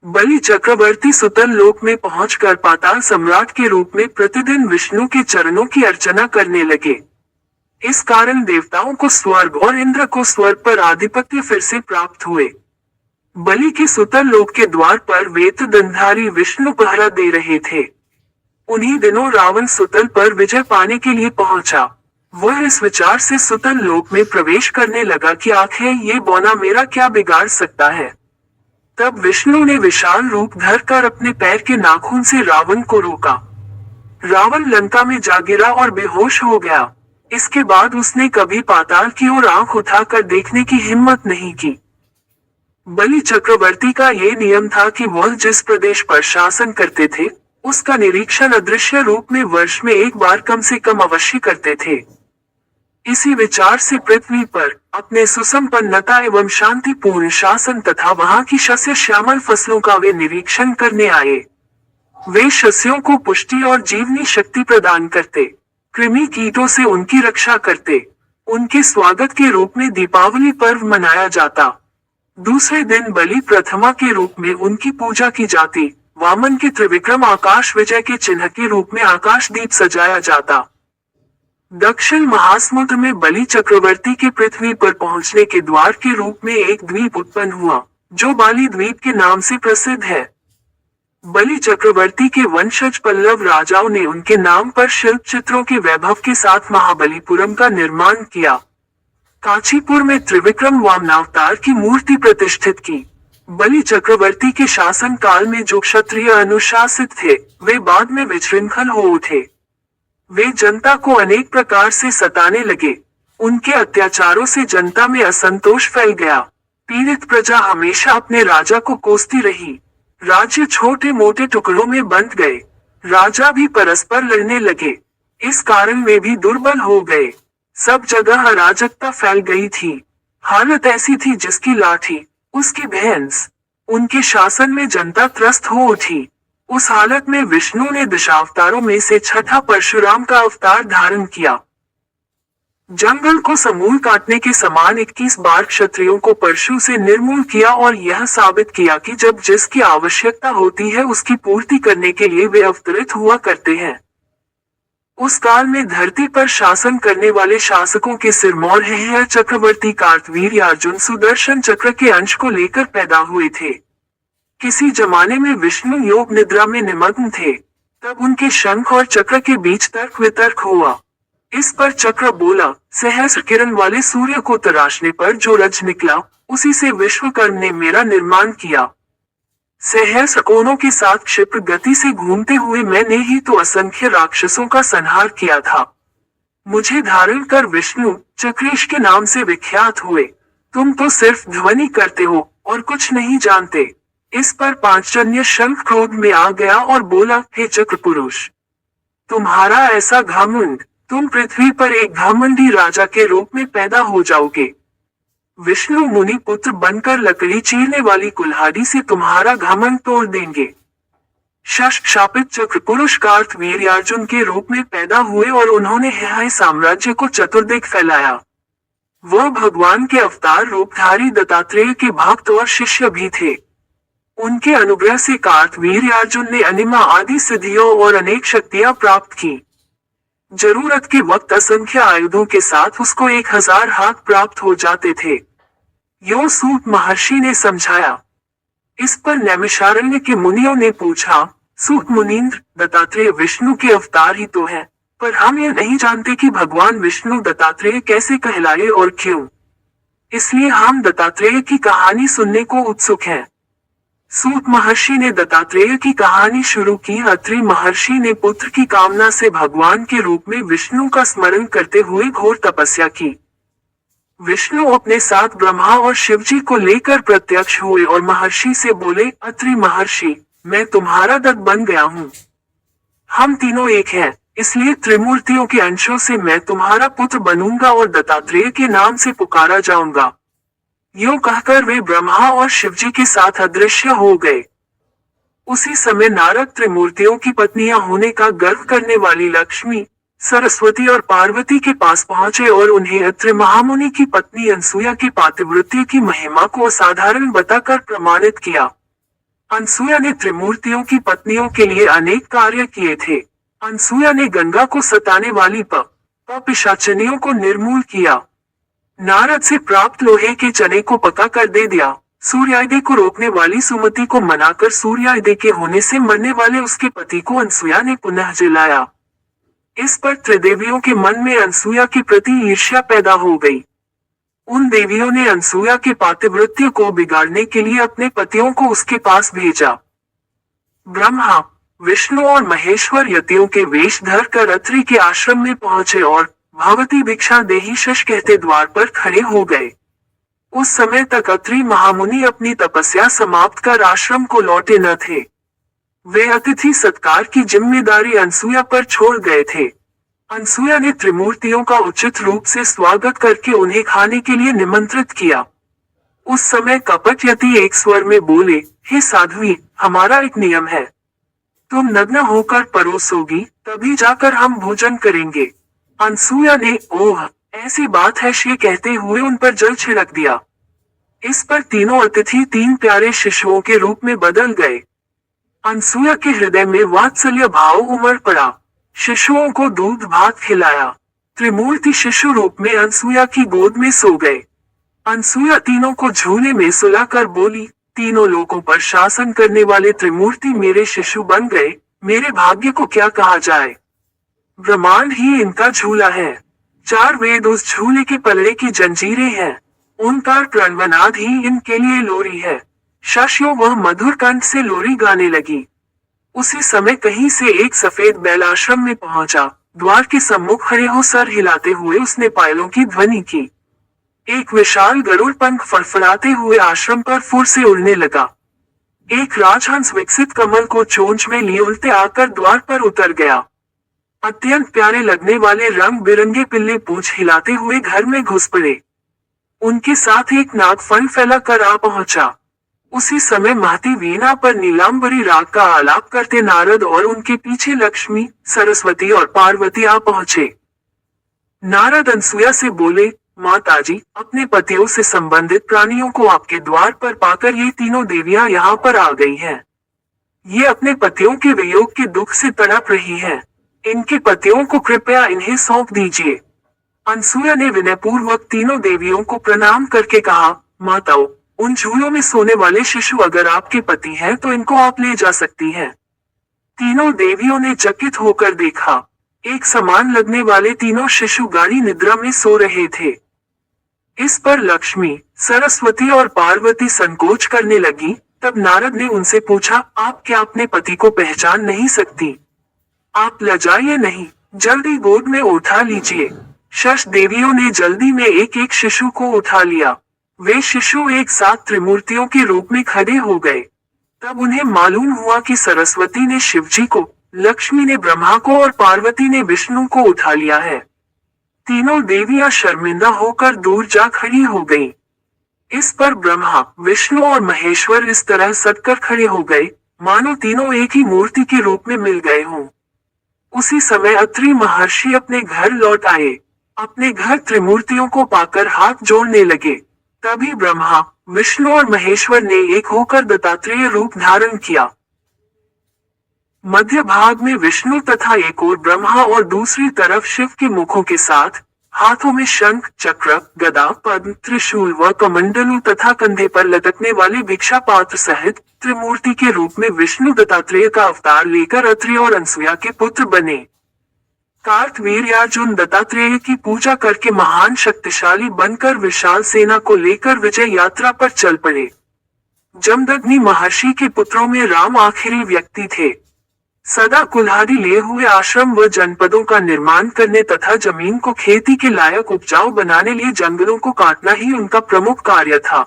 बलि चक्रवर्ती सुतल लोक में पहुंचकर पाताल सम्राट के रूप में प्रतिदिन विष्णु के चरणों की अर्चना करने लगे। इस कारण देवताओं को स्वर्ग और इंद्र को स्वर्ग पर आधिपत्य फिर से प्राप्त हुए। बलि के सुतल लोक के द्वार पर वेद दंधारी विष्णु पहरा दे रहे थे। उन्हीं दिनों रावण सुतल पर विजय पाने के लिए पहुंचा। वह इस विचार से सुतल लोक में प्रवेश करने लगा कि आखिर ये बौना मेरा क्या बिगाड़ सकता है। तब विष्णु ने विशाल रूप धरकर अपने पैर के नाखून से रावण को रोका। रावण लंका में जा गिरा और बेहोश हो गया। इसके बाद उसने कभी पाताल की ओर आंख उठाकर देखने की हिम्मत नहीं की। बलि चक्रवर्ती का ये नियम था कि वह जिस प्रदेश पर शासन करते थे, उसका निरीक्षण अदृश्य रूप में वर्ष में एक बार कम से कम अवश्य करते थे। इसी विचार से पृथ्वी पर अपने सुसंपन्नता एवं शांतिपूर्ण शासन तथा वहां की शस्य श्यामल फसलों का वे निरीक्षण करने आए। वे शस्यों को पुष्टि और जीवनी शक्ति प्रदान करते, कृमि कीटों से उनकी रक्षा करते। उनके स्वागत के रूप में दीपावली पर्व मनाया जाता। दूसरे दिन बलि प्रथमा के रूप में उनकी पूजा की जाती। वामन के त्रिविक्रम आकाश विजय के चिन्ह के रूप में आकाश दीप सजाया जाता। दक्षिण महासमुद्र में बलि चक्रवर्ती के पृथ्वी पर पहुंचने के द्वार के रूप में एक द्वीप उत्पन्न हुआ, जो बाली द्वीप के नाम से प्रसिद्ध है। बलि चक्रवर्ती के वंशज पल्लव राजाओं ने उनके नाम पर शिल्प चित्रों के वैभव के साथ महाबलीपुरम का निर्माण किया। कांचीपुर में त्रिविक्रम वामनावतार की मूर्ति प्रतिष्ठित की। बलि चक्रवर्ती के शासन काल में जो क्षत्रिय अनुशासित थे, वे बाद में विशृंखल हो उठे। वे जनता को अनेक प्रकार से सताने लगे। उनके अत्याचारों से जनता में असंतोष फैल गया। पीड़ित प्रजा हमेशा अपने राजा को कोसती रही। राज्य छोटे मोटे टुकड़ों में बंट गए। राजा भी परस्पर लड़ने लगे। इस कारण वे भी दुर्बल हो गए। सब जगह अराजकता फैल गई थी। हालत ऐसी थी जिसकी लाठी उसकी भैंस। उनके शासन में जनता त्रस्त हो उठी। उस हालत में विष्णु ने दशावतारों में से छठा परशुराम का अवतार धारण किया। जंगल को समूल काटने के समान 21 बार क्षत्रियों को परशु से निर्मूल किया और यह साबित किया कि जब जिसकी आवश्यकता होती है उसकी पूर्ति करने के लिए वे अवतरित हुआ करते हैं। उस काल में धरती पर शासन करने वाले शासकों के सिरमौर है चक्रवर्ती कार्तवीर्य अर्जुन सुदर्शन चक्र के अंश को लेकर पैदा हुए थे। किसी जमाने में विष्णु योग निद्रा में निमग्न थे। तब उनके शंख और चक्र के बीच तर्क वितर्क हुआ। इस पर चक्र बोला, सहस्र किरण वाले सूर्य को तराशने पर जो रज निकला, उसी से विश्वकर्म ने मेरा निर्माण किया। सहस्र कोणों के साथ क्षिप्र गति से घूमते हुए मैंने ही तो असंख्य राक्षसों का संहार किया था। मुझे धारण कर विष्णु चक्रेश के नाम से विख्यात हुए। तुम तो सिर्फ ध्वनि करते हो और कुछ नहीं जानते। इस पर पांचजन्य शंख क्रोध में आ गया और बोला, हे चक्र पुरुष, तुम्हारा ऐसा घमंड, तुम पृथ्वी पर एक घमंडी राजा के रूप में पैदा हो जाओगे। विष्णु मुनि पुत्र बनकर लकड़ी चीरने वाली कुल्हाड़ी से तुम्हारा घमंड तोड़ देंगे। शस्त्र शापित चक्र पुरुष कार्तवीर्य अर्जुन के रूप में पैदा हुए और उन्होंने है साम्राज्य को चतुर्दिक फैलाया। वह भगवान के अवतार रूपधारी दत्तात्रेय के भक्त और शिष्य भी थे। उनके अनुग्रह से कार्तवीर्य अर्जुन ने अनिमा आदि सिद्धियों और अनेक शक्तियां प्राप्त की। जरूरत के वक्त असंख्य आयुधों के साथ उसको 1000 हाथ प्राप्त हो जाते थे। यो सूत महर्षि ने समझाया। इस पर नैमिषारण्य के मुनियों ने पूछा, सूत मुनींद्र, दत्तात्रेय विष्णु के अवतार ही तो हैं, पर हम ये नहीं जानते कि भगवान विष्णु दत्तात्रेय कैसे कहलाए और क्यों। इसलिए हम दत्तात्रेय की कहानी सुनने को उत्सुक हैं। सूत महर्षि ने दत्तात्रेय की कहानी शुरू की। अत्रि महर्षि ने पुत्र की कामना से भगवान के रूप में विष्णु का स्मरण करते हुए घोर तपस्या की। विष्णु अपने साथ ब्रह्मा और शिवजी को लेकर प्रत्यक्ष हुए और महर्षि से बोले, अत्रि महर्षि, मैं तुम्हारा दत्त बन गया हूँ। हम तीनों एक हैं, इसलिए त्रिमूर्तियों के अंशों से मैं तुम्हारा पुत्र बनूंगा और दत्तात्रेय के नाम से पुकारा जाऊंगा। यूं कहकर वे ब्रह्मा और शिवजी के साथ अदृश्य हो गए। उसी समय नारद त्रिमूर्तियों की पत्नियां होने का गर्व करने वाली लक्ष्मी, सरस्वती और पार्वती के पास पहुंचे और उन्हें अत्रि महामुनि की पत्नी अनसुया की पातिव्रत्य की महिमा को असाधारण बताकर प्रमाणित किया। अनसुया ने त्रिमूर्तियों की पत्नियों के लिए अनेक कार्य किए थे। अनसुया ने गंगा को सताने वाली पिशाचिनियों को निर्मूल किया। नारद से प्राप्त लोहे के चने को पका कर दे दिया। सूर्योदय को रोकने वाली सुमति को मनाकर सूर्योदय के होने से मरने वाले उसके पति को अनसुया ने पुनः जिलाया। इस पर त्रिदेवियों के मन में अनसुया के प्रति ईर्ष्या पैदा हो गई। उन देवियों ने अनसुया के पातिव्रत्य को बिगाड़ने के लिए अपने पतियों को उसके पास भेजा। ब्रह्मा, विष्णु और महेश्वर यतियों के वेश धर कर अत्रि के आश्रम में पहुंचे और भगवती भिक्षा देहि शश कहते द्वार पर खड़े हो गए। उस समय तक अत्रि महामुनि अपनी तपस्या समाप्त कर आश्रम को लौटे न थे। वे अतिथि सत्कार की जिम्मेदारी अनसुया पर छोड़ गए थे। अनसुया ने त्रिमूर्तियों का उचित रूप से स्वागत करके उन्हें खाने के लिए निमंत्रित किया। उस समय कपट यति एक स्वर में बोले, हे साध्वी, हमारा एक नियम है, तुम नग्न होकर परोसोगी, तभी जाकर हम भोजन करेंगे। अनसुया ने ओह ऐसी बात है ये कहते हुए उन पर जल छिड़क दिया। इस पर तीनों अतिथि तीन प्यारे शिशुओं के रूप में बदल गए। अनसुया के हृदय में वात्सल्य भाव उमड़ पड़ा। शिशुओं को दूध भात खिलाया। त्रिमूर्ति शिशु रूप में अनसुया की गोद में सो गए। अनसुया तीनों को झूले में सुलाकर बोली, तीनों लोगों पर शासन करने वाले त्रिमूर्ति मेरे शिशु बन गए, मेरे भाग्य को क्या कहा जाए। ब्रह्मांड ही इनका झूला है। चार वेद उस झूले के पल्ले की जंजीरें हैं। ओंकार प्रणवनाद ही इनके लिए लोरी है। शशियों वह मधुर कंठ से लोरी गाने लगी। उसी समय कहीं से एक सफेद बैल आश्रम में पहुंचा। द्वार के सम्मुख खड़े हो सर हिलाते हुए उसने पायलों की ध्वनि की। एक विशाल गरुड़ पंख फड़फड़ाते हुए आश्रम पर फुर से उड़ने लगा। एक राजहंस विकसित कमल को चोंच में लिए उल्टे आकर द्वार पर उतर गया। अत्यंत प्यारे लगने वाले रंग बिरंगे पिल्ले पूंछ हिलाते हुए घर में घुस पड़े। उनके साथ एक नाग फन फैला कर आ पहुंचा। उसी समय महती वीणा पर नीलांबरी राग का आलाप करते नारद और उनके पीछे लक्ष्मी, सरस्वती और पार्वती आ पहुंचे। नारद अनसुया से बोले, माताजी, अपने पतियों से संबंधित प्राणियों को आपके द्वार पर पाकर ये तीनों देवियां यहाँ पर आ गई हैं। ये अपने पतियों के वियोग के दुख से तड़प रही हैं। इनके पतियों को कृपया इन्हें सौंप दीजिए। अनसुया ने विनयपूर्वक तीनों देवियों को प्रणाम करके कहा, माताओं, उन झूलों में सोने वाले शिशु अगर आपके पति हैं तो इनको आप ले जा सकती हैं। तीनों देवियों ने चकित होकर देखा। एक समान लगने वाले तीनों शिशु गाढ़ी निद्रा में सो रहे थे। इस पर लक्ष्मी, सरस्वती और पार्वती संकोच करने लगी। तब नारद ने उनसे पूछा, आप क्या अपने पति को पहचान नहीं सकती? आप लजाइए नहीं, जल्दी गोद में उठा लीजिए। शश देवियों ने जल्दी में एक एक शिशु को उठा लिया। वे शिशु एक साथ त्रिमूर्तियों के रूप में खड़े हो गए। तब उन्हें मालूम हुआ कि सरस्वती ने शिवजी को, लक्ष्मी ने ब्रह्मा को और पार्वती ने विष्णु को उठा लिया है। तीनों देवियां शर्मिंदा होकर दूर जा खड़ी हो गईं। इस पर ब्रह्मा, विष्णु और महेश्वर इस तरह सटकर खड़े हो गए, मानो तीनों एक ही मूर्ति के रूप में मिल गए हों। उसी समय अत्रि महर्षि अपने घर लौट आए। अपने घर त्रिमूर्तियों को पाकर हाथ जोड़ने लगे। तभी ब्रह्मा, विष्णु और महेश्वर ने एक होकर दत्तात्रेय रूप धारण किया। मध्य भाग में विष्णु तथा एक और ब्रह्मा और दूसरी तरफ शिव के मुखों के साथ हाथों में शंख, चक्र, गदा, पद्म, त्रिशूल व कमंडलू तथा कंधे पर लटकने वाले भिक्षा पात्र सहित त्रिमूर्ति के रूप में विष्णु दत्तात्रेय का अवतार लेकर अत्रि और अनसुया के पुत्र बने। कार्तवीर्यार्जुन दत्तात्रेय की पूजा करके महान शक्तिशाली बनकर विशाल सेना को लेकर विजय यात्रा पर चल पड़े। जमदग्नि महर्षि के पुत्रों में राम आखिरी व्यक्ति थे। सदा कुल्हाड़ी लिए हुए आश्रम व जनपदों का निर्माण करने तथा जमीन को खेती के लायक उपजाऊ बनाने लिए जंगलों को काटना ही उनका प्रमुख कार्य था।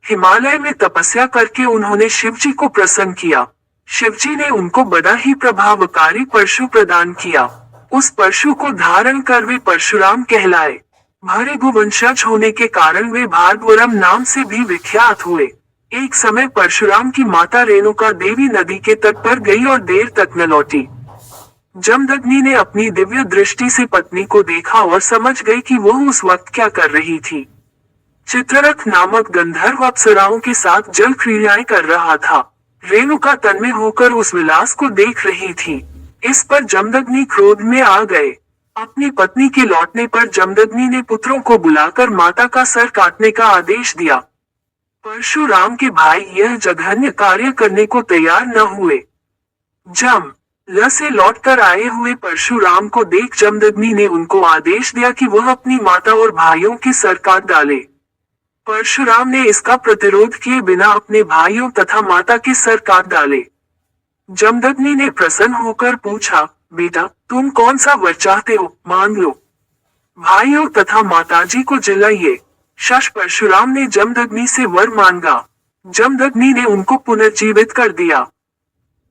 हिमालय में तपस्या करके उन्होंने शिवजी को प्रसन्न किया। शिवजी ने उनको बड़ा ही प्रभावकारी परशु प्रदान किया। उस परशु को धारण कर वे परशुराम कहलाए। भृगु वंशज होने के कारण वे भार्गवरम नाम से भी विख्यात हुए। एक समय परशुराम की माता रेणुका देवी नदी के तट पर गई और देर तक न लौटी। जमदग्नि ने अपनी दिव्य दृष्टि से पत्नी को देखा और समझ गई कि वह उस वक्त क्या कर रही थी। चित्ररथ नामक गंधर्व अप्सराओं के साथ जल क्रीड़ाएं कर रहा था। रेणुका तन्मय होकर उस विलास को देख रही थी। इस पर जमदग्नि क्रोध में आ गए। अपनी पत्नी के लौटने पर जमदग्नि ने पुत्रों को बुलाकर माता का सर काटने का आदेश दिया। परशुराम के भाई यह जघन्य कार्य करने को तैयार न हुए। जम ल से लौटकर आए हुए परशुराम को देख जमदग्नि ने उनको आदेश दिया कि वह अपनी माता और भाइयों के सर काट डाले। परशुराम ने इसका प्रतिरोध किए बिना अपने भाइयों तथा माता के सर काट डाले। जमदग्नि ने प्रसन्न होकर पूछा, बेटा तुम कौन सा वर चाहते हो, मांग लो। भाइयों तथा माताजी को जिलाइए। शश परशुराम ने जमदग्नि से वर मांगा। जमदग्नि ने उनको पुनर्जीवित कर दिया।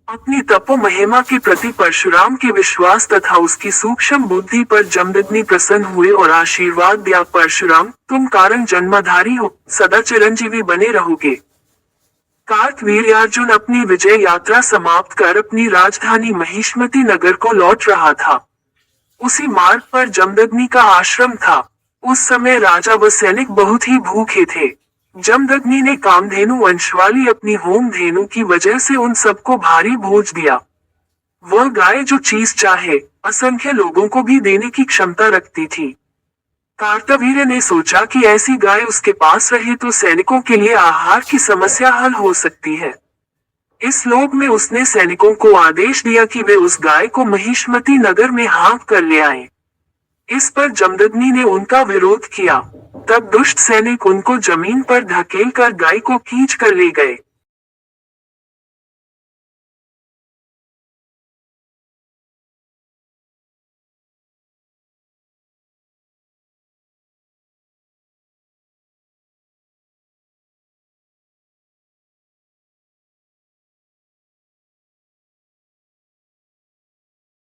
अपनी तपो महिमा के प्रति परशुराम के विश्वास तथा उसकी सूक्ष्म बुद्धि पर जमदग्नि प्रसन्न हुए और आशीर्वाद दिया, परशुराम तुम कारण जन्मधारी हो, सदा चिरंजीवी बने रहोगे। कार्तवीर्यार्जुन अपनी विजय यात्रा समाप्त कर अपनी राजधानी महिष्मती नगर को लौट रहा था। उसी मार्ग पर जमदग्नि का आश्रम था। उस समय राजा व सैनिक बहुत ही भूखे थे। जमदग्नि ने कामधेनु वंश वाली अपनी होम धेनु की वजह से उन सबको भारी भोज दिया। वह गाय जो चीज चाहे असंख्य लोगों को भी देने की क्षमता रखती थी। कार्तवीर्य ने सोचा कि ऐसी गाय उसके पास रहे तो सैनिकों के लिए आहार की समस्या हल हो सकती है। इस लोभ में उसने सैनिकों को आदेश दिया कि वे उस गाय को महिष्मती नगर में हाँक कर ले आए। इस पर जमदग्नि ने उनका विरोध किया। तब दुष्ट सैनिक उनको जमीन पर धकेल कर गाय को खींच कर ले गए।